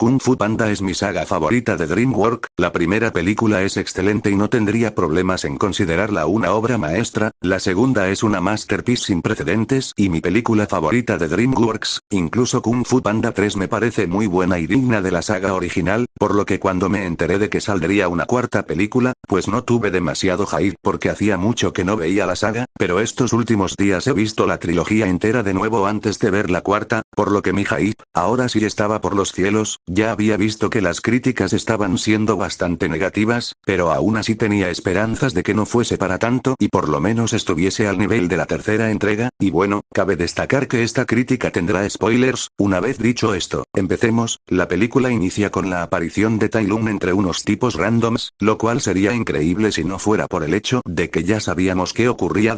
Kung Fu Panda es mi saga favorita de DreamWorks, la primera película es excelente y no tendría problemas en considerarla una obra maestra, la segunda es una masterpiece sin precedentes y mi película favorita de DreamWorks, incluso Kung Fu Panda 3 me parece muy buena y digna de la saga original, por lo que cuando me enteré de que saldría una cuarta película, pues no tuve demasiado hype porque hacía mucho que no veía la saga, pero estos últimos días he visto la trilogía entera de nuevo antes de ver la cuarta, por lo que mi hype, ahora sí estaba por los cielos. Ya había visto que las críticas estaban siendo bastante negativas, pero aún así tenía esperanzas de que no fuese para tanto y por lo menos estuviese al nivel de la tercera entrega, y bueno, cabe destacar que esta crítica tendrá spoilers. Una vez dicho esto, empecemos. La película inicia con la aparición de Tai Lung entre unos tipos randoms, lo cual sería increíble si no fuera por el hecho de que ya sabíamos qué ocurría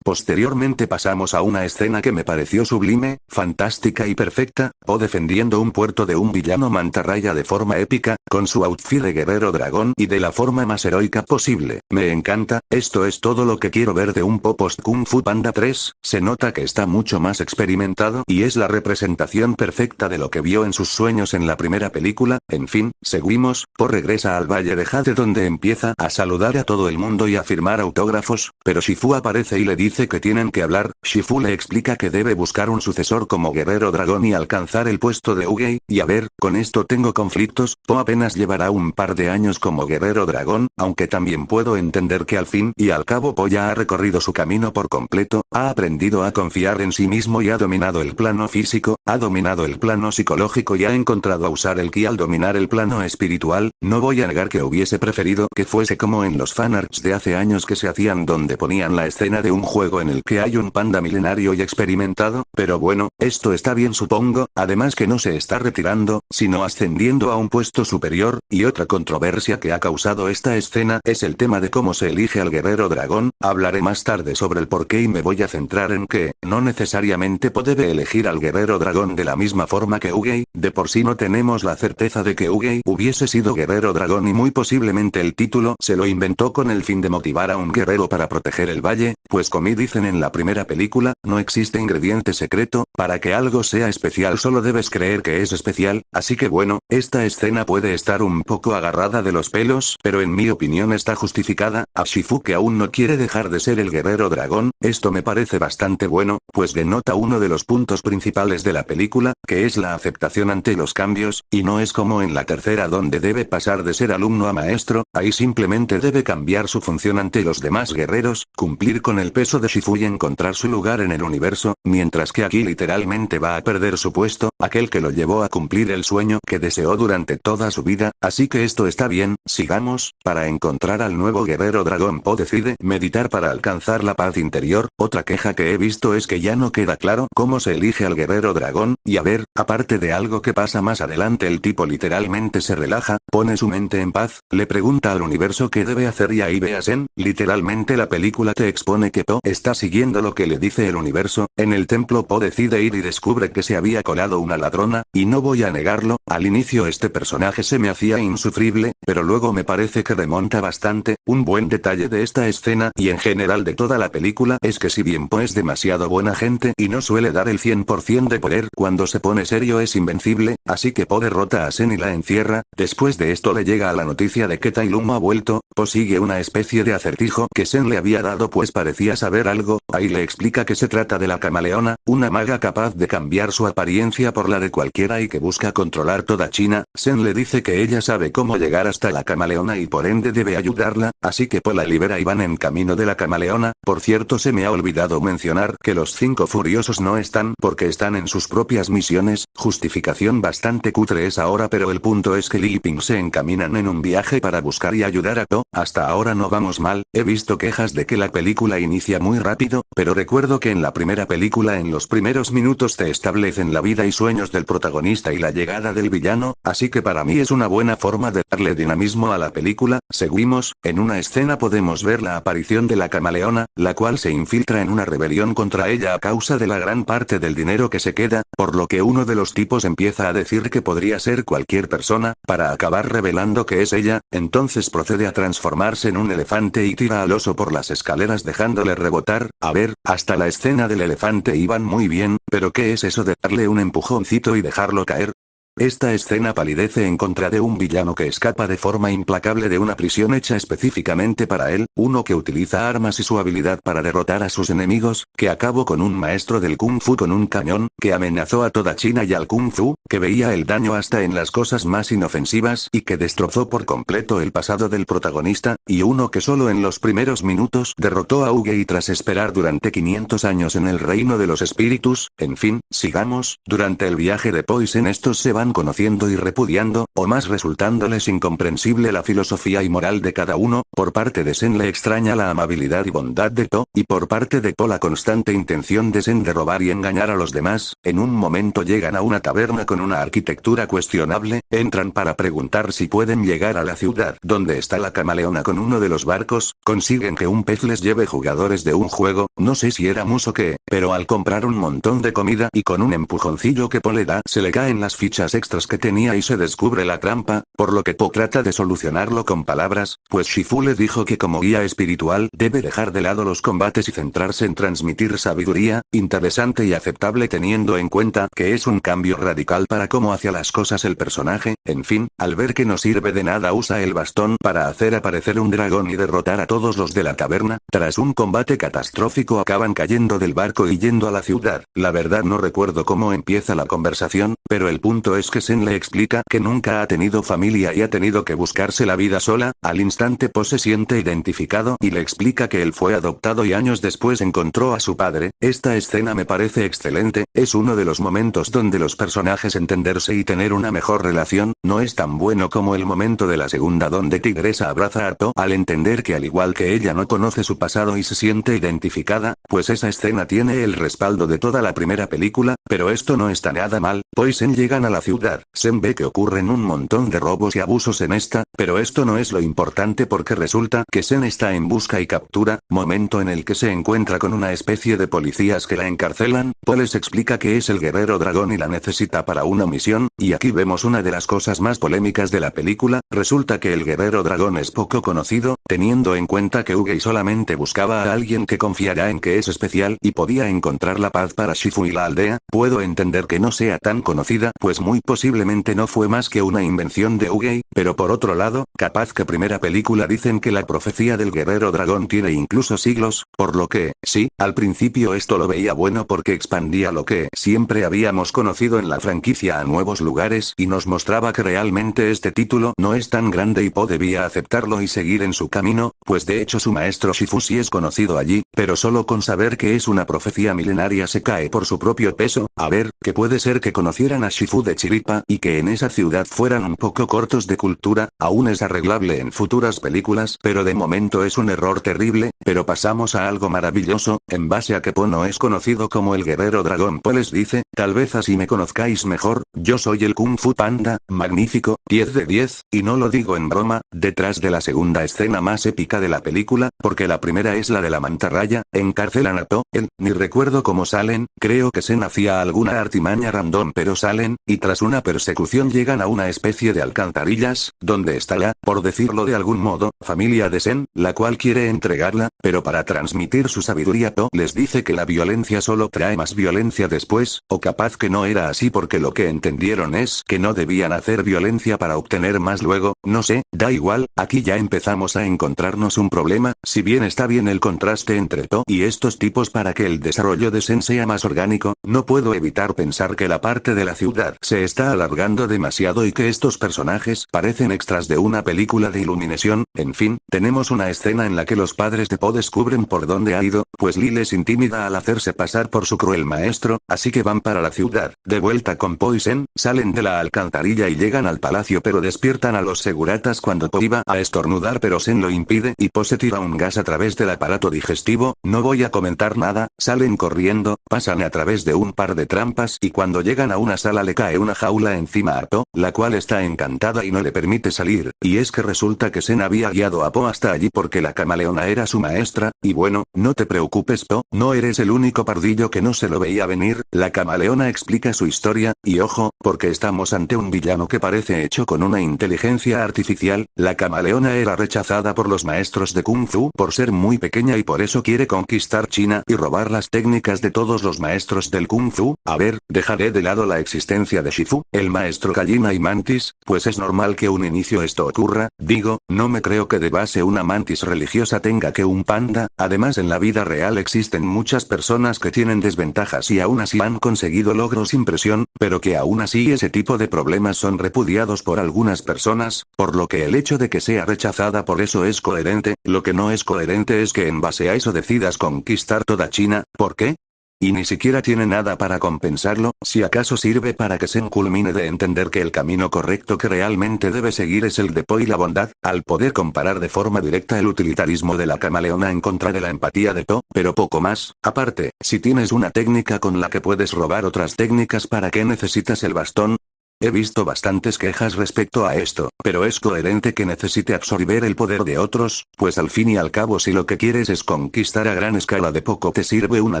posteriormente pasamos a una escena que me pareció sublime, fantástica y perfecta, Po defendiendo un puerto de un villano mantarraya de forma épica, con su outfit de guerrero dragón y de la forma más heroica posible. Me encanta, esto es todo lo que quiero ver de un Po post Kung Fu Panda 3, se nota que está mucho más experimentado y es la representación perfecta de lo que vio en sus sueños en la primera película. En fin, seguimos. Po regresa al Valle de Jade donde empieza a saludar a todo el mundo y a firmar autógrafos, pero Shifu aparece y le dice que tienen que hablar. Shifu le explica que debe buscar un sucesor como guerrero dragón y alcanzar el puesto de Ugei, y a ver, con esto tengo conflictos. Po apenas llevará un par de años como guerrero dragón, aunque también puedo entender que al fin y al cabo Po ya ha recorrido su camino por completo, ha aprendido a confiar en sí mismo y ha dominado el plano físico, ha dominado el plano psicológico y ha encontrado a usar el ki al dominar el plano espiritual. No voy a negar que hubiese preferido que fuese como en los fanarts de hace años que se hacían donde ponían la escena de un juego en el que hay un panda milenario y experimentado, pero bueno, esto está bien supongo, además que no se está retirando, sino ascendiendo a un puesto superior, y otra controversia que ha causado esta escena es el tema de cómo se elige al guerrero dragón. Hablaré más tarde sobre el porqué y me voy a centrar en que, no necesariamente Po debe elegir al guerrero dragón de la misma forma que Ugei, de por sí no tenemos la certeza de que Ugei hubiese sido guerrero dragón y muy posiblemente el título se lo inventó con el fin de motivar a un guerrero para proteger el valle, pues como dicen en la primera película, no existe ingrediente secreto, para que algo sea especial solo debes creer que es especial, así que bueno, esta escena puede estar un poco agarrada de los pelos, pero en mi opinión está justificada. A Shifu que aún no quiere dejar de ser el guerrero dragón, esto me parece bastante bueno, pues denota uno de los puntos principales de la película, que es la aceptación ante los cambios, y no es como en la tercera donde debe pasar de ser alumno a maestro, ahí simplemente debe cambiar su función ante los demás guerreros, cumplir con el peso de Shifu y encontrar su lugar en el universo, mientras que aquí literalmente va a perder su puesto, aquel que lo llevó a cumplir el sueño que deseó durante toda su vida, así que esto está bien. Sigamos. Para encontrar al nuevo guerrero dragón Po decide meditar para alcanzar la paz interior. Otra queja que he visto es que ya no queda claro cómo se elige al guerrero dragón, y a ver, aparte de algo que pasa más adelante el tipo literalmente se relaja, pone su mente en paz, le pregunta al universo qué debe hacer y ahí veasen, literalmente la película te expone que Po está siguiendo lo que le dice el universo. En el templo Po decide ir y descubre que se había colado una ladrona, y no voy a negarlo, al inicio este personaje se me hacía insufrible, pero luego me parece que remonta bastante. Un buen detalle de esta escena y en general de toda la película es que si bien Po es demasiado buena gente y no suele dar el 100% de poder, cuando se pone serio es invencible, así que Po derrota a Sen y la encierra. Después de esto le llega a la noticia de que Tai Lung ha vuelto. Po sigue una especie de acertijo que Sen le había dado pues parecía saber algo, ahí le explica que se trata de la camaleona, una maga capaz de cambiar su apariencia por la de cualquiera y que busca controlar toda China. Sen le dice que ella sabe cómo llegar hasta la camaleona y por ende debe ayudarla, así que Po la libera y van en camino de la camaleona. Por cierto, se me ha olvidado mencionar que los 5 furiosos no están porque están en sus propias misiones, justificación bastante cutre es ahora, pero el punto es que Li Ping se encaminan en un viaje para buscar y ayudar a Po. Hasta ahora no vamos mal. He visto quejas de que la película inicia muy rápido, pero recuerdo que en la primera película en los primeros minutos te establecen la vida y sueños del protagonista y la llegada del villano, así que para mí es una buena forma de darle dinamismo a la película. Seguimos. En una escena podemos ver la aparición de la camaleona, la cual se infiltra en una rebelión contra ella a causa de la gran parte del dinero que se queda, por lo que uno de los tipos empieza a decir que podría ser cualquier persona, para acabar revelando que es ella. Entonces procede a transformarse en un elefante y tira al oso por las escaleras dejándole rebotar. A ver, hasta la escena del elefante iban muy bien, pero ¿qué es eso de darle un empujoncito y dejarlo caer? Esta escena palidece en contra de un villano que escapa de forma implacable de una prisión hecha específicamente para él, uno que utiliza armas y su habilidad para derrotar a sus enemigos, que acabó con un maestro del Kung Fu con un cañón, que amenazó a toda China y al Kung Fu, que veía el daño hasta en las cosas más inofensivas y que destrozó por completo el pasado del protagonista, y uno que solo en los primeros minutos derrotó a Ugei tras esperar durante 500 años en el reino de los espíritus. En fin, sigamos, durante el viaje de Poison estos se van conociendo y repudiando, o más resultándoles incomprensible la filosofía y moral de cada uno. Por parte de Sen le extraña la amabilidad y bondad de To, y por parte de Po la constante intención de Sen de robar y engañar a los demás. En un momento llegan a una taberna con una arquitectura cuestionable, entran para preguntar si pueden llegar a la ciudad donde está la camaleona con uno de los barcos, consiguen que un pez les lleve jugadores de un juego, no sé si era mus o qué, pero al comprar un montón de comida y con un empujoncillo que Po le da se le caen las fichas extras que tenía y se descubre la trampa, por lo que Po trata de solucionarlo con palabras, pues Shifu le dijo que como guía espiritual debe dejar de lado los combates y centrarse en transmitir sabiduría, interesante y aceptable teniendo en cuenta que es un cambio radical para cómo hacia las cosas el personaje. En fin, al ver que no sirve de nada usa el bastón para hacer aparecer un dragón y derrotar a todos los de la taberna. Tras un combate catastrófico acaban cayendo del barco y yendo a la ciudad. La verdad no recuerdo cómo empieza la conversación, pero el punto es que Sen le explica que nunca ha tenido familia y ha tenido que buscarse la vida sola. Al instante Po se siente identificado y le explica que él fue adoptado y años después encontró a su padre. Esta escena me parece excelente, es uno de los momentos donde los personajes entenderse y tener una mejor relación. No es tan bueno como el momento de la segunda donde Tigresa abraza a To al entender que al igual que ella no conoce su pasado y se siente identificada, pues esa escena tiene el respaldo de toda la primera película, pero esto no está nada mal. Po y Sen llegan a la ciudad. Sen ve que ocurren un montón de robos y abusos en esta, pero esto no es lo importante porque resulta que Sen está en busca y captura, momento en el que se encuentra con una especie de policías que la encarcelan. Po les explica que es el guerrero dragón y la necesita para una misión, y aquí vemos una de las cosas más polémicas de la película. Resulta que el guerrero dragón es poco conocido, teniendo en cuenta que Ugei solamente buscaba a alguien que confiara en que es especial y podía encontrar la paz para Shifu y la aldea. Puedo entender que no sea tan conocida, pues muy posiblemente no fue más que una invención de Ugei, pero por otro lado, capaz que primera película dicen que la profecía del guerrero dragón tiene incluso siglos, por lo que, sí, al principio esto lo veía bueno porque expandía lo que siempre habíamos conocido en la franquicia a nuevos lugares y nos mostraba que realmente este título no es tan grande y Po debía aceptarlo y seguir en su camino, pues de hecho su maestro Shifu sí es conocido allí, pero solo con saber que es una profecía milenaria se cae por su propio peso. A ver, que puede ser que conocieran a Shifu de chiripa y que en esa ciudad fueran un poco cortos de cultura, aún es arreglable en futuras películas, pero de momento es un error terrible. Pero pasamos a algo maravilloso, en base a que Po no es conocido como el guerrero dragón. Po les dice, tal vez así me conozcáis mejor, yo soy el Kung Fu Panda, magnífico, 10 de 10, y no lo digo en broma, detrás de la segunda escena más épica de la película, porque la primera es la de la mantarraya, encarcelan a To, ni recuerdo cómo salen, creo que Sen hacía alguna artimaña random pero salen, y tras una persecución llegan a una especie de alcantarillas, donde está la, por decirlo de algún modo, familia de Sen, la cual quiere entregarla, pero para transmitir su sabiduría To les dice que la violencia solo trae más violencia después, o capaz que no era así porque lo que entendieron es que no debían hacer violencia para obtener más luego, no sé, da igual, aquí ya empezamos a encontrarnos un problema. Si bien está bien el contraste entre To y estos tipos para que el desarrollo de Sen sea más orgánico, no puedo evitar pensar que la parte de la ciudad se está alargando demasiado y que estos personajes parecen extras de una película de Illumination. En fin, tenemos una escena en la que los padres de Po descubren por dónde ha ido, pues Lee les intimida al hacerse pasar por su cruel maestro, así que van para la ciudad. De vuelta con Po y Sen, salen de la alcantarilla y llegan al palacio pero despiertan a los seguratas cuando Po iba a estornudar pero Sen lo impide y Po se tira un gas a través del aparato digestivo. No voy a comentar nada, salen corriendo, pasan a través de un par de trampas y cuando llegan a una sala le cae una jaula encima a To, la cual está encantada y no le permite permite salir, y es que resulta que Zen había guiado a Po hasta allí porque la camaleona era su maestra, y bueno, no te preocupes Po, no eres el único pardillo que no se lo veía venir, la camaleona explica su historia, y ojo, porque estamos ante un villano que parece hecho con una inteligencia artificial, la camaleona era rechazada por los maestros de Kung Fu por ser muy pequeña y por eso quiere conquistar China y robar las técnicas de todos los maestros del Kung Fu. A ver, dejaré de lado la existencia de Shifu, el maestro gallina y mantis, pues es normal que un inicio esto ocurra, digo, no me creo que de base una mantis religiosa tenga que un panda, además en la vida real existen muchas personas que tienen desventajas y aún así han conseguido logros sin presión, pero que aún así ese tipo de problemas son repudiados por algunas personas, por lo que el hecho de que sea rechazada por eso es coherente, lo que no es coherente es que en base a eso decidas conquistar toda China, ¿por qué? Y ni siquiera tiene nada para compensarlo, si acaso sirve para que Zen culmine de entender que el camino correcto que realmente debe seguir es el de Po y la bondad, al poder comparar de forma directa el utilitarismo de la camaleona en contra de la empatía de Po, pero poco más. Aparte, si tienes una técnica con la que puedes robar otras técnicas, ¿para qué necesitas el bastón? He visto bastantes quejas respecto a esto, pero es coherente que necesite absorber el poder de otros, pues al fin y al cabo si lo que quieres es conquistar a gran escala, de poco te sirve una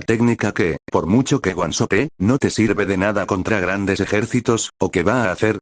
técnica que, por mucho que one-shotee, no te sirve de nada contra grandes ejércitos, ¿o qué va a hacer?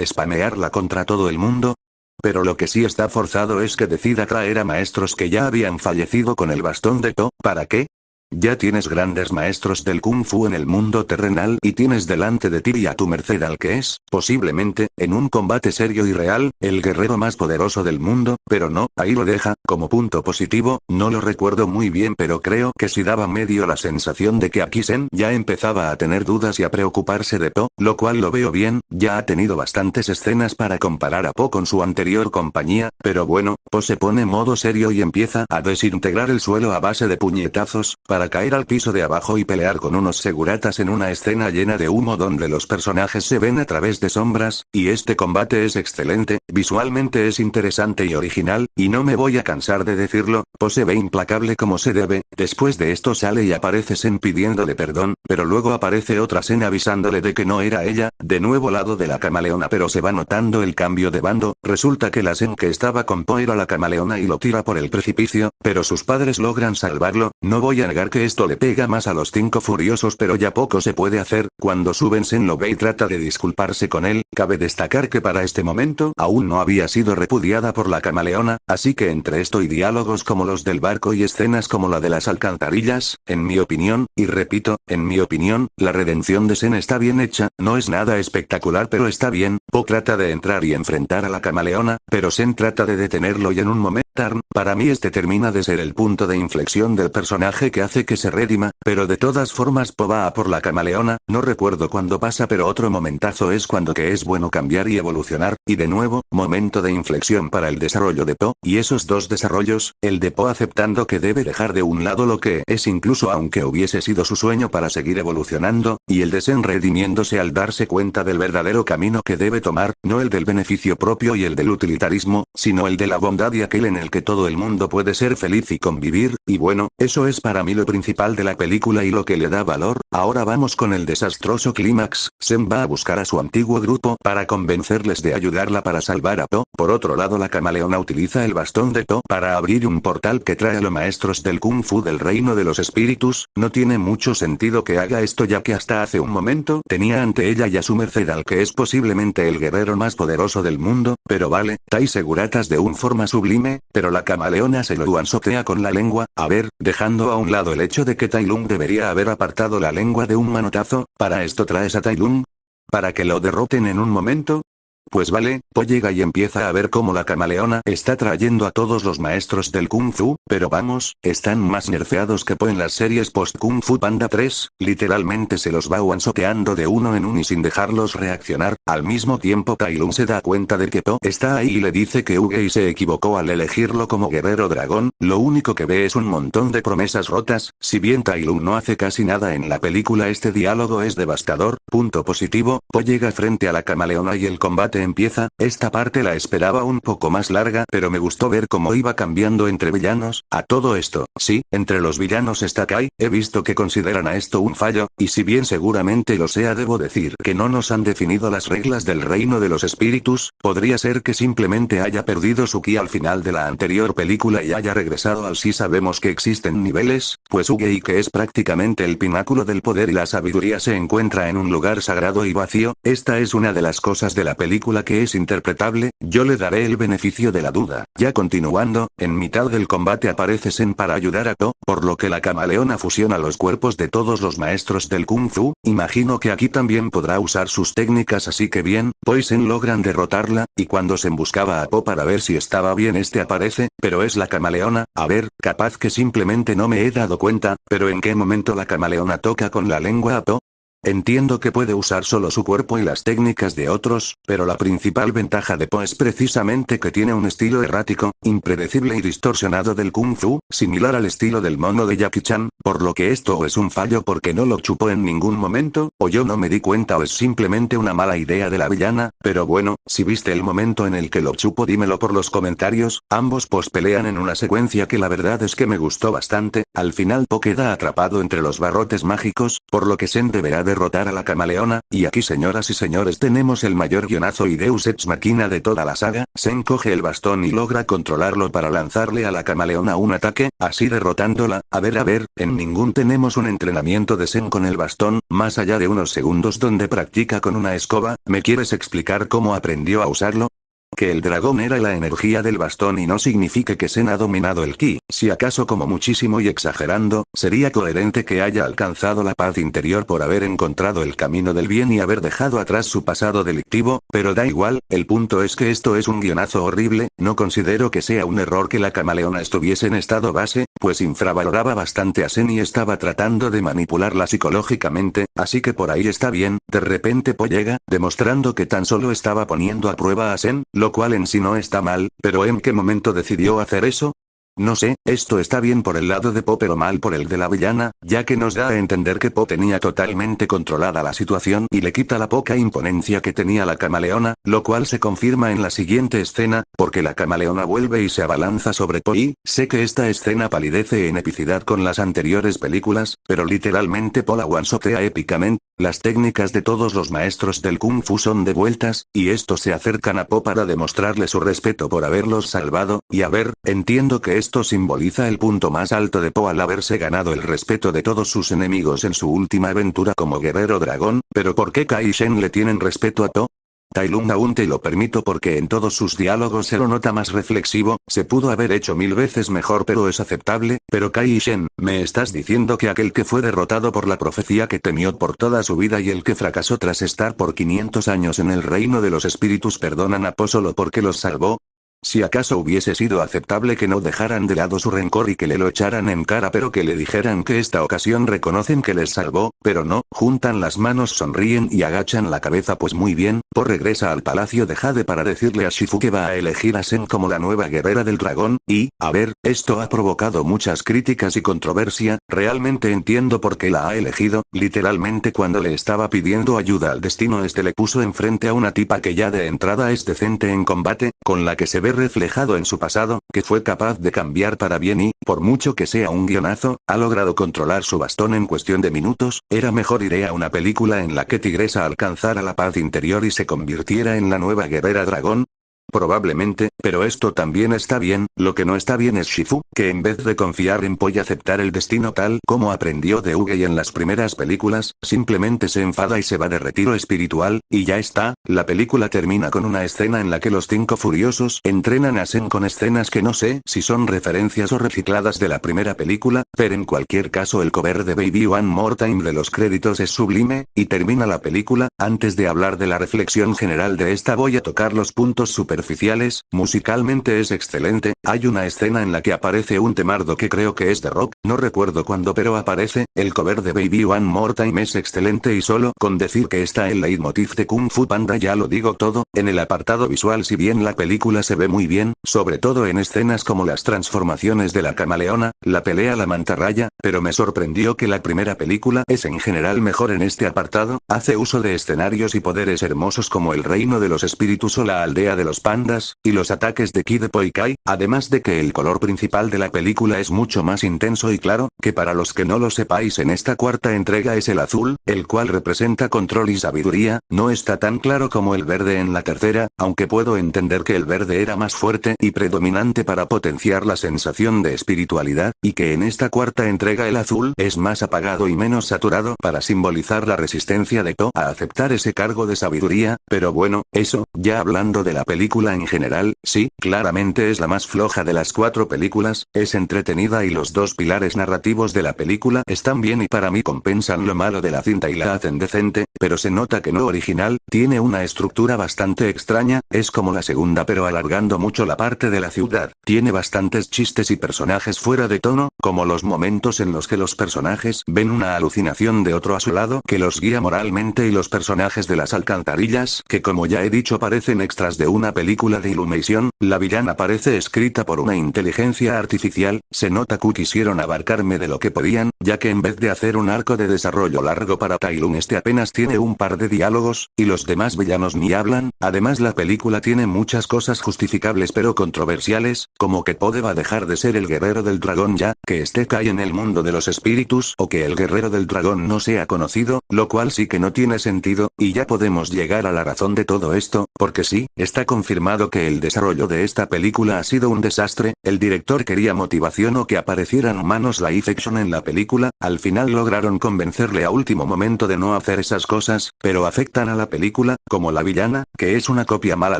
¿Spamearla contra todo el mundo? Pero lo que sí está forzado es que decida traer a maestros que ya habían fallecido con el bastón de Po, ¿para qué? Ya tienes grandes maestros del Kung Fu en el mundo terrenal y tienes delante de ti y a tu merced al que es, posiblemente, en un combate serio y real, el guerrero más poderoso del mundo, pero no, ahí lo deja, como punto positivo, no lo recuerdo muy bien pero creo que sí daba medio la sensación de que aquí Zen ya empezaba a tener dudas y a preocuparse de Po, lo cual lo veo bien, ya ha tenido bastantes escenas para comparar a Po con su anterior compañía, pero bueno, Po se pone modo serio y empieza a desintegrar el suelo a base de puñetazos, para caer al piso de abajo y pelear con unos seguratas en una escena llena de humo donde los personajes se ven a través de sombras, y este combate es excelente, visualmente es interesante y original, y no me voy a cansar de decirlo, Po se ve implacable como se debe, después de esto sale y aparece Zen pidiéndole perdón, pero luego aparece otra Zen avisándole de que no era ella, de nuevo lado de la camaleona, pero se va notando el cambio de bando, resulta que la Zen que estaba con Po era la camaleona y lo tira por el precipicio, pero sus padres logran salvarlo, no voy a negar que esto le pega más a los 5 furiosos pero ya poco se puede hacer, cuando suben Zen lo ve y trata de disculparse con él, cabe destacar que para este momento aún no había sido repudiada por la camaleona, así que entre esto y diálogos como los del barco y escenas como la de las alcantarillas, en mi opinión, y repito, en mi opinión, la redención de Zen está bien hecha, no es nada espectacular pero está bien, Po trata de entrar y enfrentar a la camaleona, pero Zen trata de detenerlo y en un momento, para mí este termina de ser el punto de inflexión del personaje que hace que se redima, pero de todas formas Po va a por la camaleona, no recuerdo cuándo pasa pero otro momentazo es cuando que es bueno cambiar y evolucionar, y de nuevo, momento de inflexión para el desarrollo de Po, y esos dos desarrollos, el de Po aceptando que debe dejar de un lado lo que es incluso aunque hubiese sido su sueño para seguir evolucionando, y el de Zen redimiéndose al darse cuenta del verdadero camino que debe tomar, no el del beneficio propio y el del utilitarismo, sino el de la bondad y aquel en el que todo el mundo puede ser feliz y convivir, y bueno, eso es para mí lo principal de la película y lo que le da valor. Ahora vamos con el desastroso clímax. Zen va a buscar a su antiguo grupo para convencerles de ayudarla para salvar a Po. Por otro lado la camaleona utiliza el bastón de Po para abrir un portal que trae a los maestros del Kung Fu del reino de los espíritus. No tiene mucho sentido que haga esto ya que hasta hace un momento tenía ante ella y a su merced al que es posiblemente el guerrero más poderoso del mundo, pero vale, Tai seguratas de un forma sublime, pero la camaleona se lo one-shotea con la lengua, a ver, dejando a un lado el hecho de que Tai Lung debería haber apartado la lengua de un manotazo, ¿para esto traes a Tai Lung? ¿Para que lo derroten en un momento? Pues vale, Po llega y empieza a ver cómo la camaleona está trayendo a todos los maestros del Kung Fu, pero vamos, están más nerfeados que Po en las series post Kung Fu Panda 3, literalmente se los va one-shoteando de uno en uno y sin dejarlos reaccionar, al mismo tiempo Tai Lung se da cuenta de que Po está ahí y le dice que Ugei se equivocó al elegirlo como guerrero dragón, lo único que ve es un montón de promesas rotas, si bien Tai Lung no hace casi nada en la película este diálogo es devastador, punto positivo, Po llega frente a la camaleona y el combate combate empieza. Esta parte la esperaba un poco más larga, pero me gustó ver cómo iba cambiando entre villanos. A todo esto, sí, entre los villanos está Kai. He visto que consideran a esto un fallo, y si bien seguramente lo sea, debo decir que no nos han definido las reglas del reino de los espíritus. Podría ser que simplemente haya perdido su ki al final de la anterior película y haya regresado al sí. Sabemos que existen niveles, pues Ugei, que es prácticamente el pináculo del poder y la sabiduría, se encuentra en un lugar sagrado y vacío. Esta es una de las cosas de la película que es interpretable. Yo le daré el beneficio de la duda. Ya continuando, en mitad del combate aparece Sen para ayudar a To, por lo que la camaleona fusiona los cuerpos de todos los maestros del Kung Fu. Imagino que aquí también podrá usar sus técnicas, así que bien, pues Sen logran derrotarla, y cuando Sen buscaba a Po para ver si estaba bien, este aparece, pero es la camaleona. A ver, capaz que simplemente no me he dado cuenta, pero ¿en qué momento la camaleona toca con la lengua a Po? Entiendo que puede usar solo su cuerpo y las técnicas de otros, pero la principal ventaja de Po es precisamente que tiene un estilo errático, impredecible y distorsionado del Kung Fu, similar al estilo del mono de Jackie Chan, por lo que esto o es un fallo porque no lo chupó en ningún momento, o yo no me di cuenta, o es simplemente una mala idea de la villana. Pero bueno, si viste el momento en el que lo chupo, dímelo por los comentarios. Ambos pues pelean en una secuencia que la verdad es que me gustó bastante. Al final Po queda atrapado entre los barrotes mágicos, por lo que Sen deberá derrotar a la camaleona, y aquí, señoras y señores, tenemos el mayor guionazo y deus ex machina de toda la saga. Sen coge el bastón y logra controlarlo para lanzarle a la camaleona un ataque, así derrotándola. A ver, en ningún tenemos un entrenamiento de Sen con el bastón, más allá de unos segundos donde practica con una escoba. ¿Me quieres explicar cómo aprendió a usarlo? Que el dragón era la energía del bastón y no significa que Sen ha dominado el ki. Si acaso, como muchísimo y exagerando, sería coherente que haya alcanzado la paz interior por haber encontrado el camino del bien y haber dejado atrás su pasado delictivo, pero da igual. El punto es que esto es un guionazo horrible. No considero que sea un error que la camaleona estuviese en estado base, pues infravaloraba bastante a Sen y estaba tratando de manipularla psicológicamente, así que por ahí está bien. De repente Po llega, demostrando que tan solo estaba poniendo a prueba a Sen, lo cual en sí no está mal, pero ¿en qué momento decidió hacer eso? No sé, esto está bien por el lado de Po pero mal por el de la villana, ya que nos da a entender que Po tenía totalmente controlada la situación y le quita la poca imponencia que tenía la camaleona, lo cual se confirma en la siguiente escena, porque la camaleona vuelve y se abalanza sobre Po y, sé que esta escena palidece en epicidad con las anteriores películas, pero literalmente Po la one-shotea épicamente. Las técnicas de todos los maestros del Kung Fu son devueltas, y estos se acercan a Po para demostrarle su respeto por haberlos salvado, y a ver, entiendo que esto simboliza el punto más alto de Po al haberse ganado el respeto de todos sus enemigos en su última aventura como guerrero dragón, pero ¿por qué Kai y Shen le tienen respeto a Po? Tai Lung aún te lo permito porque en todos sus diálogos se lo nota más reflexivo. Se pudo haber hecho 1000 veces mejor, pero es aceptable. Pero Kai y Shen, ¿me estás diciendo que aquel que fue derrotado por la profecía que temió por toda su vida y el que fracasó tras estar por 500 años en el reino de los espíritus perdonan a Po solo porque los salvó? Si acaso hubiese sido aceptable que no dejaran de lado su rencor y que le lo echaran en cara, pero que le dijeran que esta ocasión reconocen que les salvó, pero no, juntan las manos, sonríen y agachan la cabeza. Pues muy bien, Po regresa al palacio de Jade para decirle a Shifu que va a elegir a Sen como la nueva guerrera del dragón, y, a ver, esto ha provocado muchas críticas y controversia. Realmente entiendo por qué la ha elegido. Literalmente cuando le estaba pidiendo ayuda al destino, este le puso enfrente a una tipa que ya de entrada es decente en combate, con la que se ve reflejado en su pasado, que fue capaz de cambiar para bien y, por mucho que sea un guionazo, ha logrado controlar su bastón en cuestión de minutos. Era mejor idea una película en la que Tigresa alcanzara la paz interior y se convirtiera en la nueva guerrera dragón. Probablemente, pero esto también está bien. Lo que no está bien es Shifu, que en vez de confiar en Po y aceptar el destino tal como aprendió de Ugei en las primeras películas, simplemente se enfada y se va de retiro espiritual, y ya está. La película termina con una escena en la que los 5 furiosos entrenan a Sen con escenas que no sé si son referencias o recicladas de la primera película, pero en cualquier caso el cover de Baby One More Time de los créditos es sublime, y termina la película. Antes de hablar de la reflexión general de esta, voy a tocar los puntos superiores superficiales, musicalmente es excelente, hay una escena en la que aparece un temardo que creo que es de rock, no recuerdo cuándo pero aparece, el cover de Baby One More Time es excelente y solo con decir que está el leitmotiv de Kung Fu Panda ya lo digo todo, en el apartado visual si bien la película se ve muy bien, sobre todo en escenas como las transformaciones de la camaleona, la pelea a la mantarraya, pero me sorprendió que la primera película es en general mejor en este apartado, hace uso de escenarios y poderes hermosos como el reino de los espíritus o la aldea de los pandas, y los ataques de Kid Poi Kai, además de que el color principal de la película es mucho más intenso y claro, que para los que no lo sepáis en esta cuarta entrega es el azul, el cual representa control y sabiduría, no está tan claro como el verde en la tercera, aunque puedo entender que el verde era más fuerte y predominante para potenciar la sensación de espiritualidad, y que en esta cuarta entrega el azul es más apagado y menos saturado para simbolizar la resistencia de To a aceptar ese cargo de sabiduría, pero bueno, eso, ya hablando de la película en general, sí, claramente es la más floja de las 4 películas, es entretenida y los dos pilares narrativos de la película están bien y para mí compensan lo malo de la cinta y la hacen decente, pero se nota que no original, tiene una estructura bastante extraña, es como la segunda pero alargando mucho la parte de la ciudad, tiene bastantes chistes y personajes fuera de tono, como los momentos en los que los personajes ven una alucinación de otro a su lado que los guía moralmente y los personajes de las alcantarillas, que como ya he dicho parecen extras de una película de Illumination, la villana parece escrita por una inteligencia artificial, se nota que quisieron abarcarme de lo que podían, ya que en vez de hacer un arco de desarrollo largo para Tai Lung este apenas tiene un par de diálogos, y los demás villanos ni hablan, además la película tiene muchas cosas justificables pero controversiales, como que Po deba dejar de ser el guerrero del dragón ya, que este cae en el mundo de los espíritus o que el guerrero del dragón no sea conocido, lo cual sí que no tiene sentido, y ya podemos llegar a la razón de todo esto, porque sí, está confirmado que el desarrollo de esta película ha sido un desastre, el director quería motivación o que aparecieran humanos live action en la película, al final lograron convencerle a último momento de no hacer esas cosas, pero afectan a la película, como la villana, que es una copia mala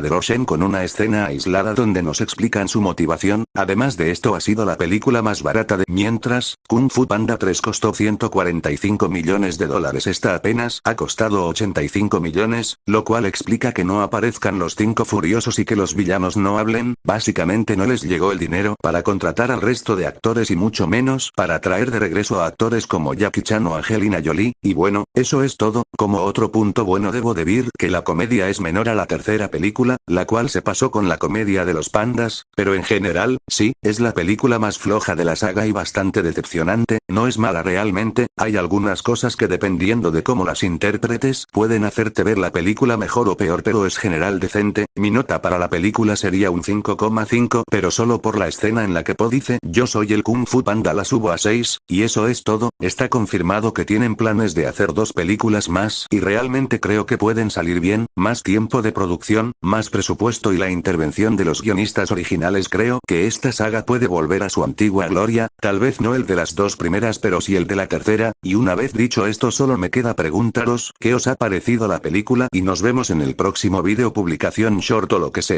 de Roshen con una escena aislada donde nos explican su motivación, además de esto ha sido la película más barata de mientras, Kung Fu Panda 3 costó 145 millones de dólares esta apenas ha costado 85 millones, lo cual explica que no aparezcan los 5 furiosos y que los villanos no hablen, básicamente no les llegó el dinero para contratar al resto de actores y mucho menos para traer de regreso a actores como Jackie Chan o Angelina Jolie, y bueno, eso es todo, como otro punto bueno debo decir que la comedia es menor a la tercera película, la cual se pasó con la comedia de los pandas, pero en general, sí, es la película más floja de la saga y bastante decepcionante, no es mala realmente, hay algunas cosas que dependiendo de cómo las interpretes, pueden hacerte ver la película mejor o peor pero es general decente, mi nota para la película sería un 5,5 pero solo por la escena en la que Po dice yo soy el Kung Fu Panda la subo a 6, y eso es todo, está confirmado que tienen planes de hacer 2 películas más y realmente creo que pueden salir bien, más tiempo de producción, más presupuesto y la intervención de los guionistas originales creo que esta saga puede volver a su antigua gloria, tal vez no el de las 2 primeras pero sí el de la tercera, y una vez dicho esto solo me queda preguntaros, ¿qué os ha parecido la película? Y nos vemos en el próximo vídeo publicación short o lo que sea.